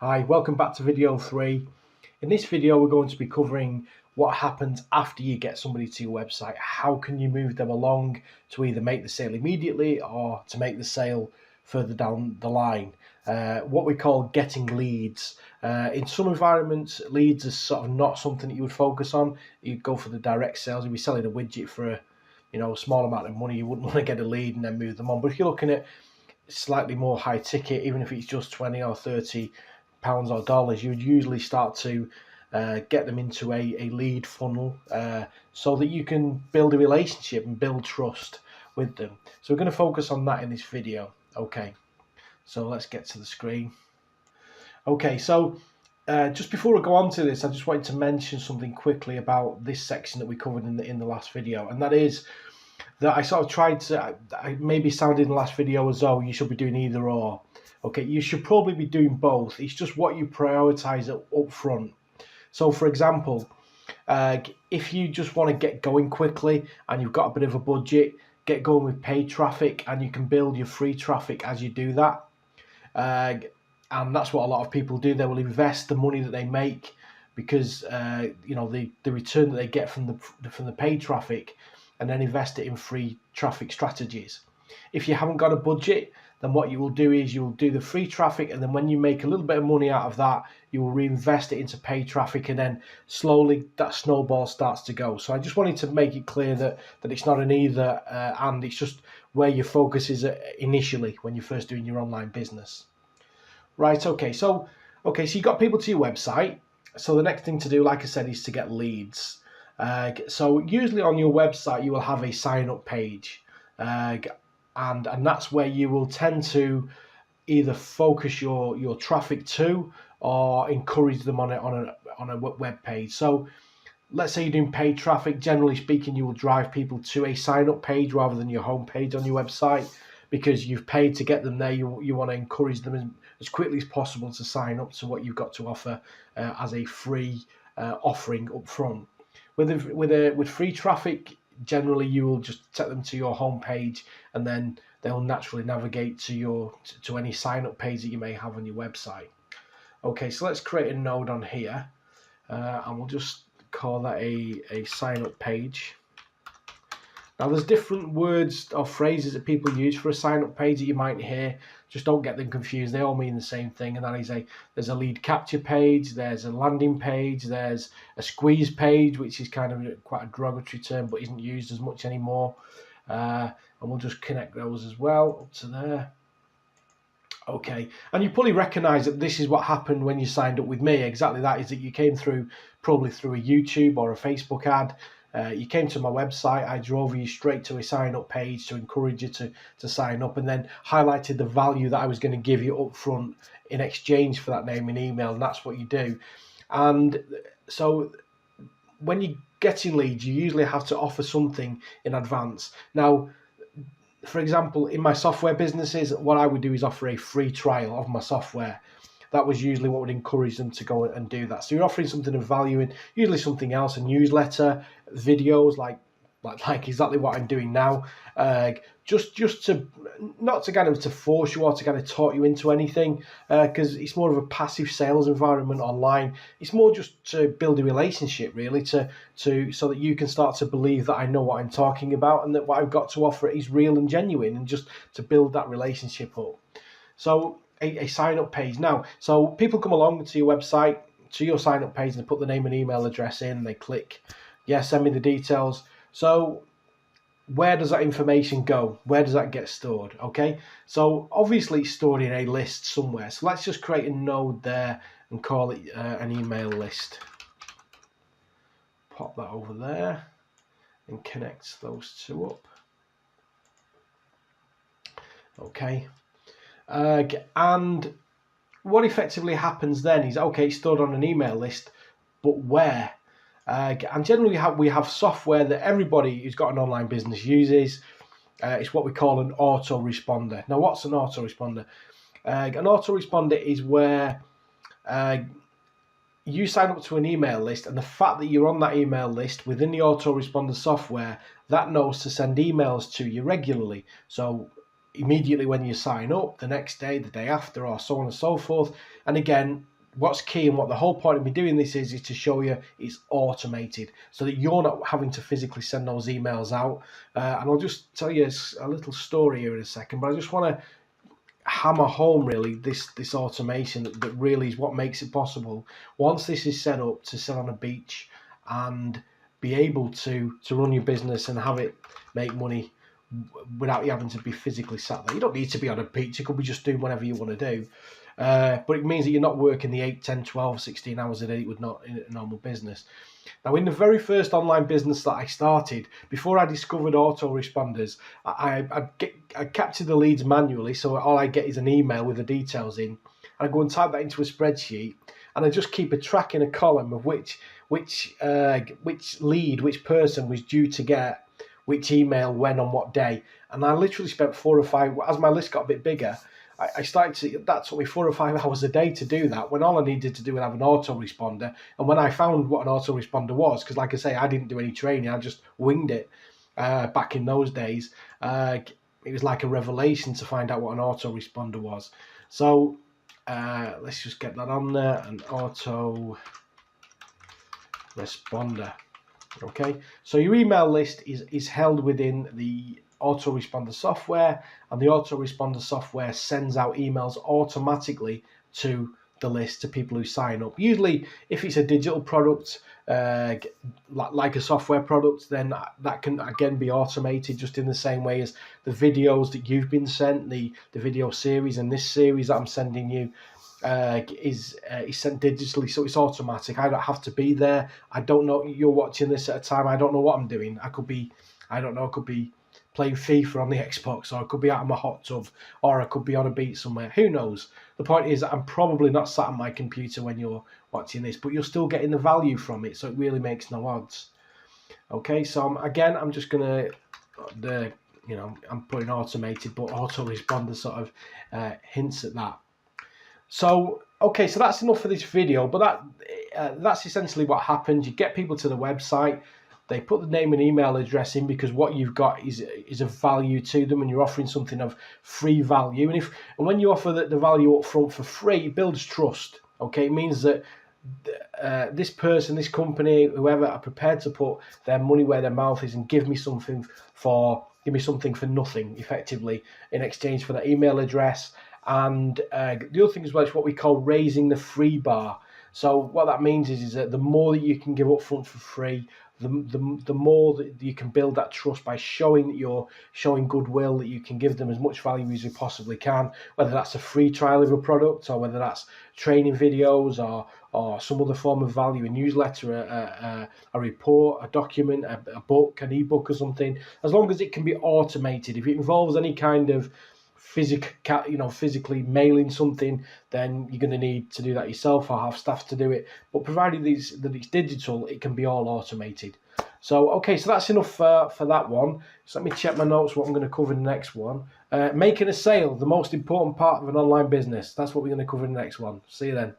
Hi, welcome back to video 3. In this video we're going to be covering what happens after you get somebody to your website. How can you move them along to either make the sale immediately or to make the sale further down the line. What we call getting leads. In some environments, leads is sort of not something that you would focus on. You'd go for the direct sales. If you're selling a widget for a small amount of money, you wouldn't want to get a lead and then move them on. But if you're looking at slightly more high ticket, even if it's just 20 or 30 pounds or dollars, you would usually start to get them into a lead funnel so that you can build a relationship and build trust with them. So we're going to focus on that in this video. Okay, so let's get to the screen. Okay, so just before I go on to this, I just wanted to mention something quickly about this section that we covered in the last video, and that is that I sort of tried to, I maybe sounded in the last video as though you should be doing either or. Okay, you should probably be doing both. It's just what you prioritize up front. So for example, if you just want to get going quickly and you've got a bit of a budget, get going with paid traffic, and you can build your free traffic as you do that. And that's what a lot of people do. They will invest the money that they make because the return that they get from the paid traffic, and then invest it in free traffic strategies. If you haven't got a budget, then what you will do is you'll do the free traffic, and then when you make a little bit of money out of that, you will reinvest it into paid traffic, and then slowly that snowball starts to go. So I just wanted to make it clear that it's not an either and, it's just where your focus is initially when you're first doing your online business. Right, okay, so you've got people to your website. So the next thing to do, like I said, is to get leads. So usually on your website, you will have a sign up page. And that's where you will tend to either focus your traffic to or encourage them on a web page. So let's say you're doing paid traffic. Generally speaking, you will drive people to a sign up page rather than your home page on your website, because you've paid to get them there. You want to encourage them as quickly as possible to sign up to what you've got to offer as a free offering up front. With free traffic, generally you will just take them to your home page, and then they'll naturally navigate to any sign up page that you may have on your website. Okay, so let's create a node on here, and we'll just call that a sign up page. Now there's different words or phrases that people use for a sign up page that you might hear. Just don't get them confused. They all mean the same thing, and that is there's a lead capture page, there's a landing page, there's a squeeze page, which is kind of quite a derogatory term but isn't used as much anymore. And we'll just connect those as well up to there. Okay, and you probably recognize that this is what happened when you signed up with me. Exactly that is that you came probably through a YouTube or a Facebook ad. You came to my website, I drove you straight to a sign up page to encourage you to sign up, and then highlighted the value that I was going to give you up front in exchange for that name and email, and that's what you do. And so when you're getting leads, you usually have to offer something in advance. Now, for example, in my software businesses, what I would do is offer a free trial of my software. That was usually what would encourage them to go and do that. So you're offering something of value, and usually something else, a newsletter, videos like exactly what I'm doing now. Just to not to kind of to force you or to kind of talk you into anything, because it's more of a passive sales environment online. It's more just to build a relationship, really, so that you can start to believe that I know what I'm talking about and that what I've got to offer is real and genuine, and just to build that relationship up. So a sign up page now. So people come along to your website, to your sign up page, and they put the name and email address in. They click, yeah, send me the details. So where does that information go? Where does that get stored? Okay, so obviously it's stored in a list somewhere. So let's just create a node there and call it an email list. Pop that over there and connect those two up. Okay. And what effectively happens then is, okay, it's stored on an email list, but where? And generally we have software that everybody who's got an online business uses. It's what we call an autoresponder. Now, what's an autoresponder? An autoresponder is where you sign up to an email list, and the fact that you're on that email list within the autoresponder software, that knows to send emails to you regularly. So immediately when you sign up, the next day, the day after, or so on and so forth. And again, what's key and what the whole point of me doing this is to show you it's automated so that you're not having to physically send those emails out. And I'll just tell you a little story here in a second, but I just want to hammer home really this automation that really is what makes it possible. Once this is set up to sit on a beach and be able to run your business and have it make money without you having to be physically sat there. You don't need to be on a beach. You could be just doing whatever you want to do. But it means that you're not working the 8, 10, 12, 16 hours a day you would not in a normal business. Now, in the very first online business that I started, before I discovered autoresponders, I capture the leads manually. So all I get is an email with the details in. And I go and type that into a spreadsheet. And I just keep a track in a column of which lead, which person was due to get which email, when, on what day. And I literally spent 4 or 5, as my list got a bit bigger, I started to, that took me 4 or 5 hours a day to do that, when all I needed to do was have an autoresponder. And when I found what an autoresponder was, because like I say, I didn't do any training, I just winged it back in those days, it was like a revelation to find out what an autoresponder was. So let's just get that on there, an autoresponder. Okay, so your email list is held within the autoresponder software, and the autoresponder software sends out emails automatically to the list to people who sign up. Usually, if it's a digital product, like a software product, then that can again be automated just in the same way as the videos that you've been sent, the video series and this series that I'm sending you. Is sent digitally, so it's automatic. I don't have to be there. I don't know, you're watching this at a time, I don't know what I'm doing. I could be playing FIFA on the Xbox, or I could be out of my hot tub, or I could be on a beach somewhere. Who knows? The point is that I'm probably not sat on my computer when you're watching this, but you're still getting the value from it, so it really makes no odds. Okay, so I'm just gonna I'm putting automated, but autoresponder sort of hints at that. So, okay, so that's enough for this video, but that's essentially what happens. You get people to the website, they put the name and email address in because what you've got is of value to them, and you're offering something of free value. And when you offer the value up front for free, it builds trust. Okay, it means that this person, this company, whoever are prepared to put their money where their mouth is and give me something for nothing, effectively, in exchange for that email address. And the other thing as well is what we call raising the free bar. So what that means is that the more that you can give up front for free, the more that you can build that trust by showing that you're showing goodwill, that you can give them as much value as you possibly can, whether that's a free trial of a product, or whether that's training videos, or some other form of value, a newsletter, a report, a document, a book, an ebook or something. As long as it can be automated, if it involves any kind of physically mailing something, then you're going to need to do that yourself or have staff to do it. But provided that it's digital, it can be all automated. So, okay, so that's enough for that one. So let me check my notes, what I'm going to cover in the next one. Making a sale, the most important part of an online business. That's what we're going to cover in the next one. See you then.